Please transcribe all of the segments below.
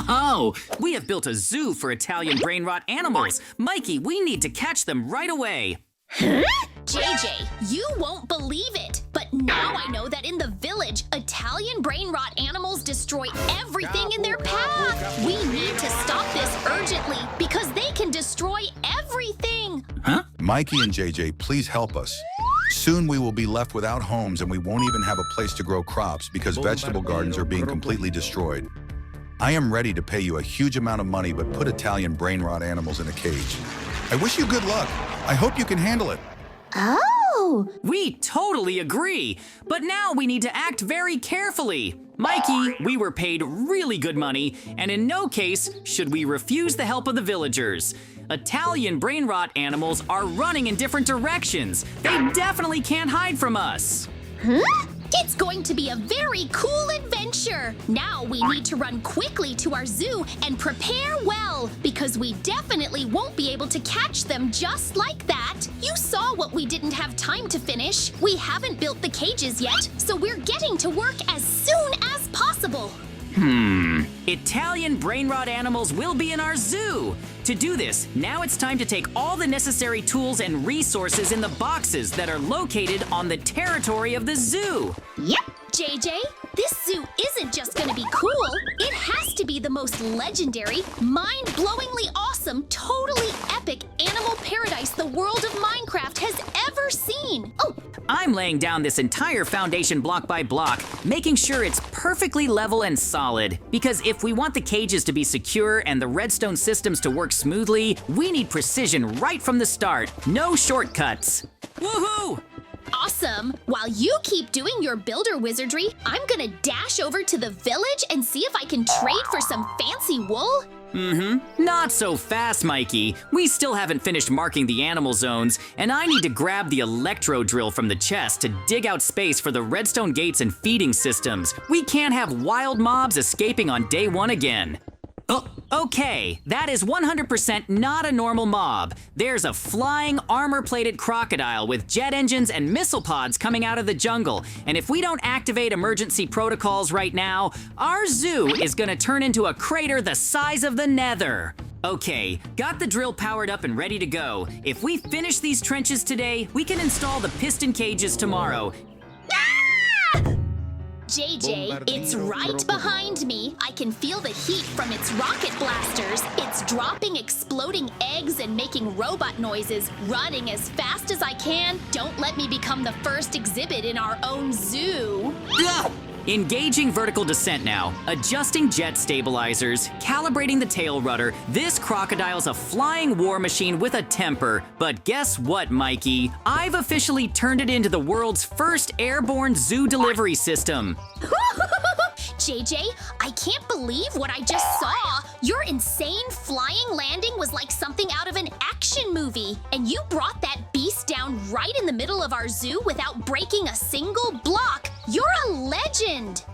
Oh, we have built a zoo for Italian brainrot animals. Mikey, we need to catch them right away. Huh? JJ, you won't believe it, but now I know that in the village, Italian brainrot animals destroy everything in their path. We need to stop this urgently because they can destroy everything. Huh? Mikey and JJ, please help us. Soon we will be left without homes and we won't even have a place to grow crops because vegetable gardens are being completely destroyed. I am ready to pay you a huge amount of money, but put Italian brainrot animals in a cage. I wish you good luck. I hope you can handle it. Oh! We totally agree, but now we need to act very carefully. Mikey, we were paid really good money, and in no case should we refuse the help of the villagers. Italian brainrot animals are running in different directions. They definitely can't hide from us. Huh? It's going to be a very cool adventure. Now we need to run quickly to our zoo and prepare well, because we definitely won't be able to catch them just like that. You saw what we didn't have time to finish. We haven't built the cages yet, so we're getting to work as soon as possible. Italian brainrot animals will be in our zoo. To do this, now it's time to take all the necessary tools and resources in the boxes that are located on the territory of the zoo. Yep, JJ, this zoo isn't just gonna be cool. It has to be the most legendary, mind-blowingly awesome, totally epic animal paradise the world of Minecraft has ever seen. Oh, I'm laying down this entire foundation block by block, making sure it's perfectly level and solid. Because if we want the cages to be secure and the redstone systems to work smoothly, we need precision right from the start. No shortcuts. Woohoo! awesome! While you keep doing your builder wizardry, I'm gonna dash over to the village and see if I can trade for some fancy wool. Not so fast, Mikey. We still haven't finished marking the animal zones, and I need to grab the electro drill from the chest to dig out space for the redstone gates and feeding systems. We can't have wild mobs escaping on day one again. Oh, okay, that is 100% not a normal mob. There's a flying, armor-plated crocodile with jet engines and missile pods coming out of the jungle. And if we don't activate emergency protocols right now, our zoo is gonna turn into a crater the size of the Nether. Okay, got the drill powered up and ready to go. If we finish these trenches today, we can install the piston cages tomorrow. JJ, it's right behind me. I can feel the heat from its rocket blasters. It's dropping exploding eggs and making robot noises, running as fast as I can. Don't let me become the first exhibit in our own zoo. Ugh! Engaging vertical descent now, adjusting jet stabilizers, calibrating the tail rudder. This crocodile's a flying war machine with a temper. But guess what, Mikey? I've officially turned it into the world's first airborne zoo delivery system. JJ, I can't believe what I just saw. Your insane flying landing was like something out of an action movie. And you brought that beast down right in the middle of our zoo without breaking a single block. You're a legend.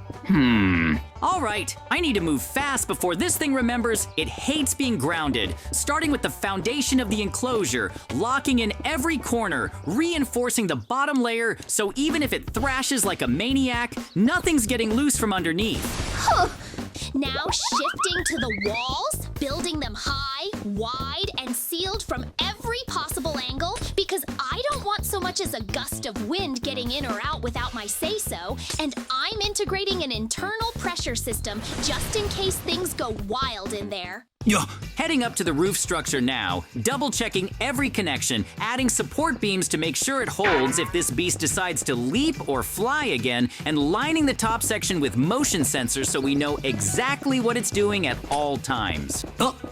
All right, I need to move fast before this thing remembers it hates being grounded. Starting with the foundation of the enclosure, locking in every corner, reinforcing the bottom layer so even if it thrashes like a maniac, nothing's getting loose from underneath. Now shifting to the walls, building them high, wide, and sealed from every possible angle because I don't want so much as a gust of wind getting in or out without my say-so, and I'm integrating an internal pressure system just in case things go wild in there. Heading up to the roof structure now, double-checking every connection, adding support beams to make sure it holds if this beast decides to leap or fly again, and lining the top section with motion sensors so we know exactly what it's doing at all times.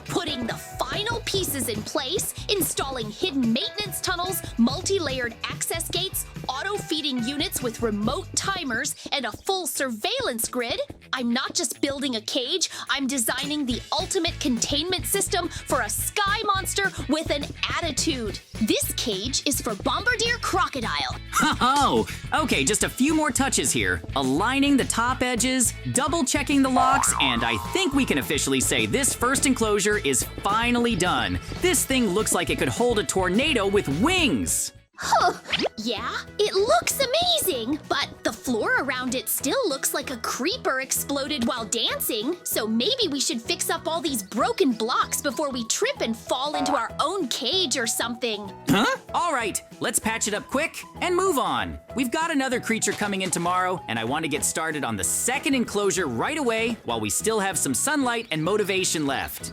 Putting the final pieces in place, installing hidden maintenance tunnels, multi-layered access gates, auto-feeding units with remote timers, and a full surveillance grid. I'm not just building a cage, I'm designing the ultimate containment system for a sky monster with an attitude. This cage is for Bombardier Crocodile. Oh, okay, just a few more touches here. Aligning the top edges, double-checking the locks, and I think we can officially say this first enclosure is finally done. This thing looks like it could hold a tornado with wings. Huh. Yeah, it looks amazing, but the floor around it still looks like a creeper exploded while dancing, so maybe we should fix up all these broken blocks before we trip and fall into our own cage or something. Huh? All right, let's patch it up quick and move on. We've got another creature coming in tomorrow, and I want to get started on the second enclosure right away while we still have some sunlight and motivation left.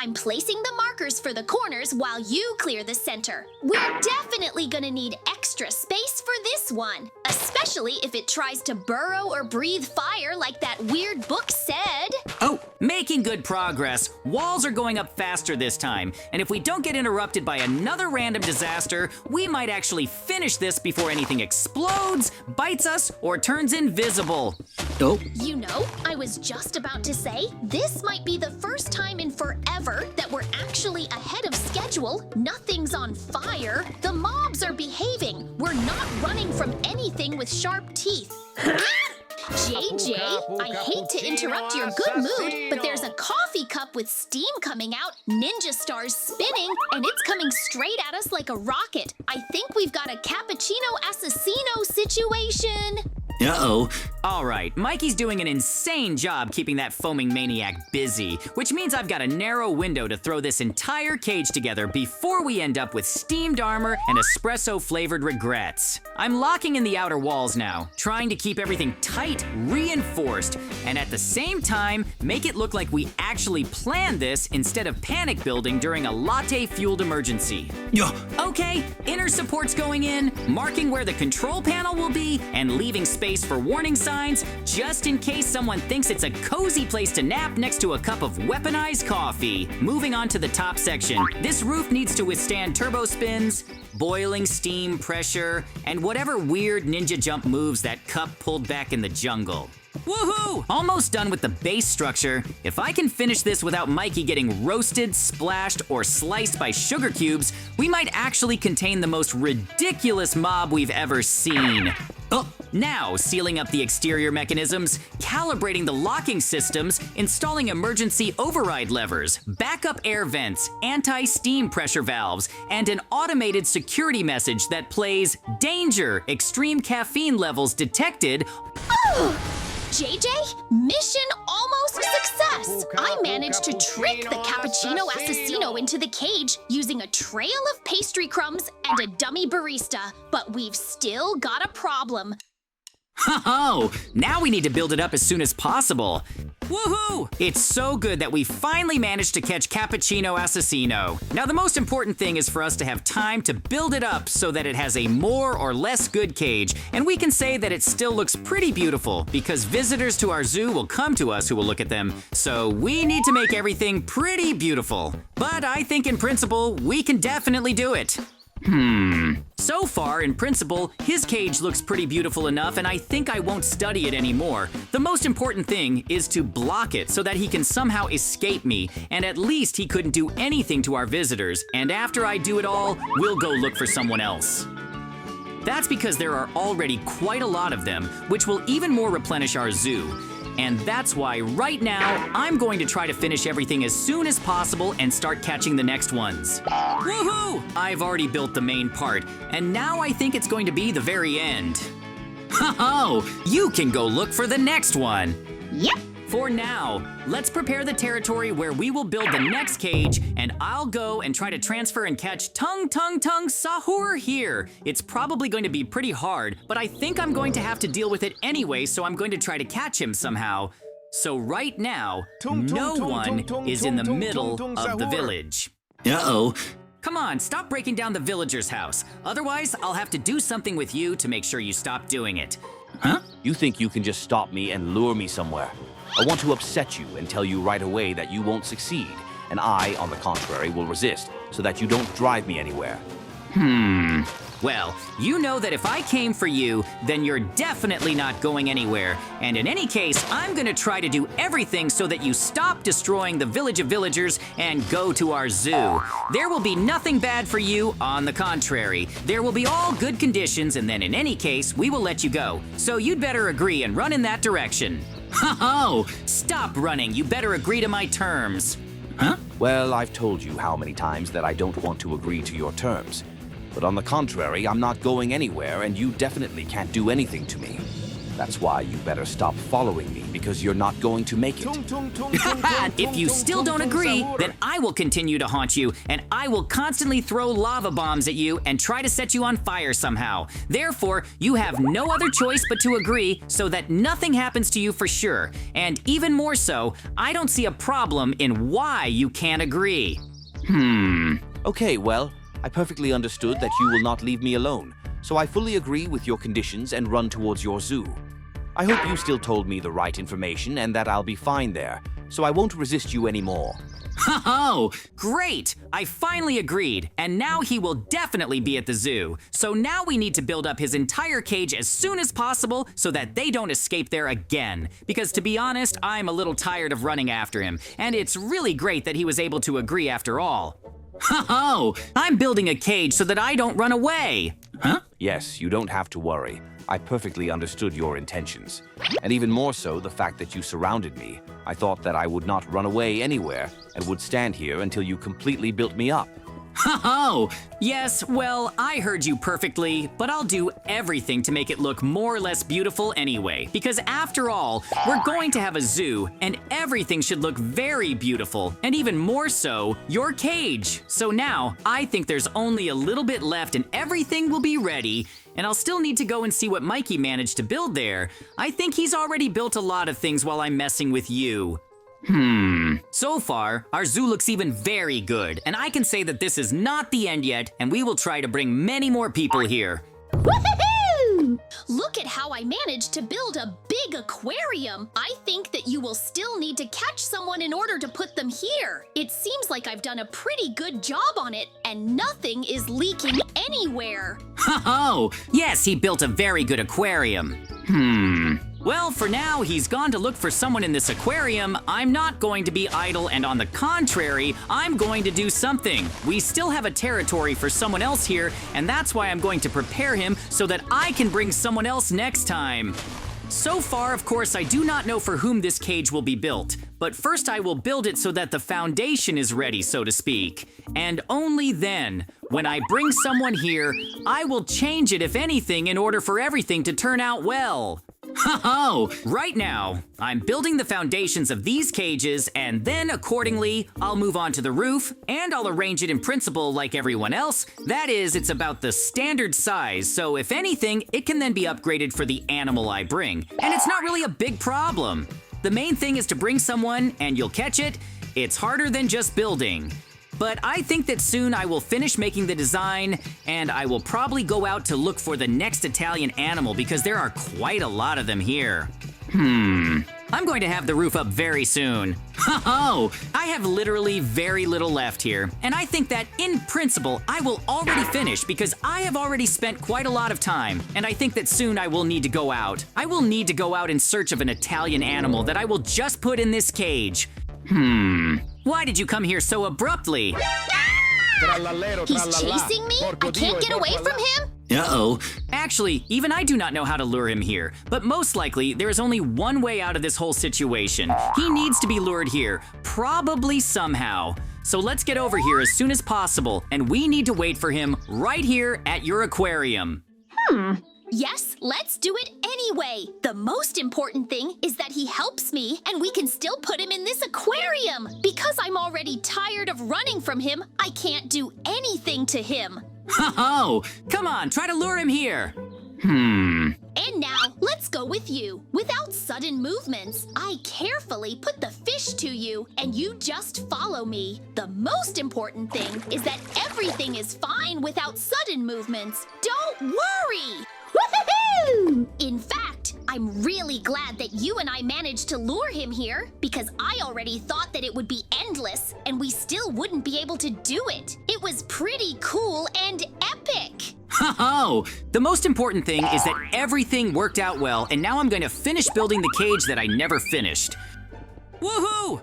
I'm placing the markers for the corners while you clear the center. We're definitely gonna need extra space for this one, especially if it tries to burrow or breathe fire like that weird book said. Oh, making good progress. Walls are going up faster this time, and if we don't get interrupted by another random disaster, we might actually finish this before anything explodes, bites us, or turns invisible. Oh. You know, I was just about to say, this might be the first time in forever that we're actually ahead of schedule. Nothing's on fire. The mobs are behaving. We're not running from anything with sharp teeth. JJ, I hate to interrupt your good mood, but there's a coffee cup with steam coming out, ninja stars spinning, and it's coming straight at us like a rocket. I think we've got a cappuccino assassino situation. Uh-oh. All right, Mikey's doing an insane job keeping that foaming maniac busy, which means I've got a narrow window to throw this entire cage together before we end up with steamed armor and espresso-flavored regrets. I'm locking in the outer walls now, trying to keep everything tight, reinforced, and at the same time, make it look like we actually planned this instead of panic building during a latte-fueled emergency. Okay, inner supports going in, marking where the control panel will be, and leaving space for warning signs just in case someone thinks it's a cozy place to nap next to a cup of weaponized coffee. Moving on to the top section. This roof needs to withstand turbo spins, boiling steam pressure, and whatever weird ninja jump moves that cup pulled back in the jungle. Woohoo! Almost done with the base structure. If I can finish this without Mikey getting roasted, splashed, or sliced by sugar cubes, we might actually contain the most ridiculous mob we've ever seen. Oh, now sealing up the exterior mechanisms, calibrating the locking systems, installing emergency override levers, backup air vents, anti-steam pressure valves, and an automated security message that plays "Danger! Extreme caffeine levels detected." JJ, mission almost success! I managed to trick the cappuccino assassino into the cage using a trail of pastry crumbs and a dummy barista, but we've still got a problem. Oh, now we need to build it up as soon as possible. Woohoo! It's so good that we finally managed to catch Cappuccino Assassino. Now the most important thing is for us to have time to build it up so that it has a more or less good cage, and we can say that it still looks pretty beautiful because visitors to our zoo will come to us who will look at them, so we need to make everything pretty beautiful. But I think in principle, we can definitely do it. So far, in principle, his cage looks pretty beautiful enough, and I think I won't study it anymore. The most important thing is to block it so that he can somehow escape me, and at least he couldn't do anything to our visitors, and after I do it all, we'll go look for someone else. That's because there are already quite a lot of them, which will even more replenish our zoo. And that's why right now, I'm going to try to finish everything as soon as possible and start catching the next ones. Woohoo! I've already built the main part, and now I think it's going to be the very end. Ho-ho! You can go look for the next one. Yep. For now, let's prepare the territory where we will build the next cage, and I'll go and try to transfer and catch Tung Sahur here. It's probably going to be pretty hard, but I think I'm going to have to deal with it anyway, so I'm going to try to catch him somehow. So right now, no one is in the middle of the village. Uh-oh. Come on, stop breaking down the villager's house. Otherwise, I'll have to do something with you to make sure you stop doing it. Huh? You think you can just stop me and lure me somewhere? I want to upset you and tell you right away that you won't succeed, and I, on the contrary, will resist so that you don't drive me anywhere. Well, you know that if I came for you, then you're definitely not going anywhere. And in any case, I'm gonna try to do everything so that you stop destroying the village of villagers and go to our zoo. There will be nothing bad for you, on the contrary. There will be all good conditions, and then in any case, we will let you go. So you'd better agree and run in that direction. Ho-ho! Stop running, you better agree to my terms. Huh? Well, I've told you how many times that I don't want to agree to your terms. But on the contrary, I'm not going anywhere, and you definitely can't do anything to me. That's why you better stop following me, because you're not going to make it. If you still don't agree, then I will continue to haunt you, and I will constantly throw lava bombs at you and try to set you on fire somehow. Therefore, you have no other choice but to agree so that nothing happens to you for sure. And even more so, I don't see a problem in why you can't agree. Okay, well, I perfectly understood that you will not leave me alone, so I fully agree with your conditions and run towards your zoo. I hope you still told me the right information and that I'll be fine there, so I won't resist you anymore. Oh, great! I finally agreed, and now he will definitely be at the zoo. So now we need to build up his entire cage as soon as possible so that they don't escape there again. Because to be honest, I'm a little tired of running after him, and it's really great that he was able to agree after all. Oh, I'm building a cage so that I don't run away. Huh? Yes, you don't have to worry. I perfectly understood your intentions. And even more so, the fact that you surrounded me. I thought that I would not run away anywhere and would stand here until you completely built me up. Oh, yes, well, I heard you perfectly, but I'll do everything to make it look more or less beautiful anyway. Because after all, we're going to have a zoo, and everything should look very beautiful, and even more so, your cage. So now, I think there's only a little bit left and everything will be ready, and I'll still need to go and see what Mikey managed to build there. I think he's already built a lot of things while I'm messing with you. So far, our zoo looks even very good, and I can say that this is not the end yet, and we will try to bring many more people here. Woohoo! Look at how I managed to build a big aquarium. I think that you will still need to catch someone in order to put them here. It seems like I've done a pretty good job on it, and nothing is leaking anywhere. Oh, yes, he built a very good aquarium. Well, for now, he's gone to look for someone in this aquarium. I'm not going to be idle, and on the contrary, I'm going to do something. We still have a territory for someone else here, and that's why I'm going to prepare him so that I can bring someone else next time. So far, of course, I do not know for whom this cage will be built, but first I will build it so that the foundation is ready, so to speak. And only then, when I bring someone here, I will change it, if anything, in order for everything to turn out well. Oh, right now, I'm building the foundations of these cages, and then accordingly, I'll move on to the roof, and I'll arrange it in principle like everyone else. That is, it's about the standard size, so if anything, it can then be upgraded for the animal I bring. And it's not really a big problem. The main thing is to bring someone, and you'll catch it. It's harder than just building. But I think that soon I will finish making the design, and I will probably go out to look for the next Italian animal because there are quite a lot of them here. I'm going to have the roof up very soon. Oh, I have literally very little left here, and I think that in principle I will already finish because I have already spent quite a lot of time, and I think that soon I will need to go out. I will need to go out in search of an Italian animal that I will just put in this cage. Why did you come here so abruptly? He's chasing me? I can't get away from him? Uh-oh. Actually, even I do not know how to lure him here, but most likely there is only one way out of this whole situation. He needs to be lured here, probably somehow. So let's get over here as soon as possible, and we need to wait for him right here at your aquarium. Yes, let's do it anyway. The most important thing is that he helps me and we can still put him in this aquarium. Because I'm already tired of running from him, I can't do anything to him. Oh, come on, try to lure him here. And now, let's go with you. Without sudden movements, I carefully put the fish to you, and you just follow me. The most important thing is that everything is fine without sudden movements. Don't worry! Woohoo! In fact, I'm really glad that you and I managed to lure him here, because I already thought that it would be endless, and we still wouldn't be able to do it. It was pretty cool and epic. Oh, the most important thing is that everything worked out well, and now I'm going to finish building the cage that I never finished. Woohoo!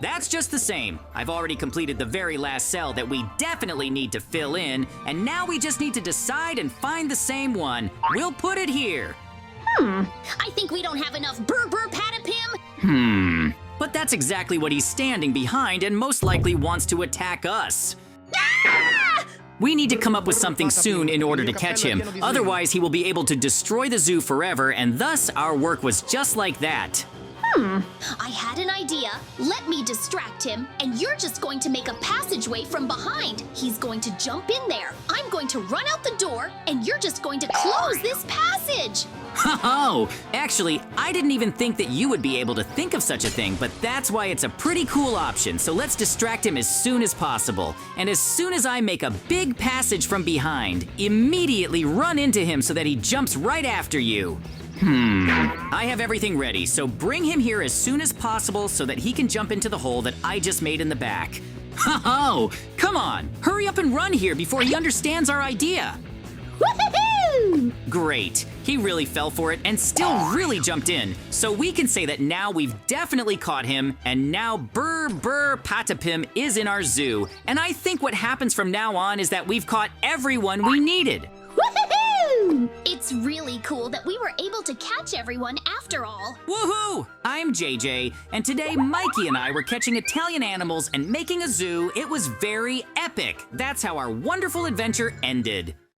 That's just the same. I've already completed the very last cell that we definitely need to fill in, and now we just need to decide and find the same one. We'll put it here. I think we don't have enough Patapim. But that's exactly what he's standing behind and most likely wants to attack us. Ah! We need to come up with something soon in order to catch him. Otherwise, he will be able to destroy the zoo forever, and thus our work was just like that. I had an idea. Let me distract him, and you're just going to make a passageway from behind. He's going to jump in there. I'm going to run out the door, and you're just going to close this passage. Oh, actually, I didn't even think that you would be able to think of such a thing, but that's why it's a pretty cool option. So let's distract him as soon as possible. And as soon as I make a big passage from behind, immediately run into him so that he jumps right after you. I have everything ready, so bring him here as soon as possible so that he can jump into the hole that I just made in the back. Oh, come on, hurry up and run here before he understands our idea. Woohoo! Great, he really fell for it and still really jumped in. So we can say that now we've definitely caught him, and now Brr Brr Patapim is in our zoo. And I think what happens from now on is that we've caught everyone we needed. Woohoo! It's really cool that we were able to catch everyone after all. Woohoo! I'm JJ, and today Mikey and I were catching Italian animals and making a zoo. It was very epic. That's how our wonderful adventure ended.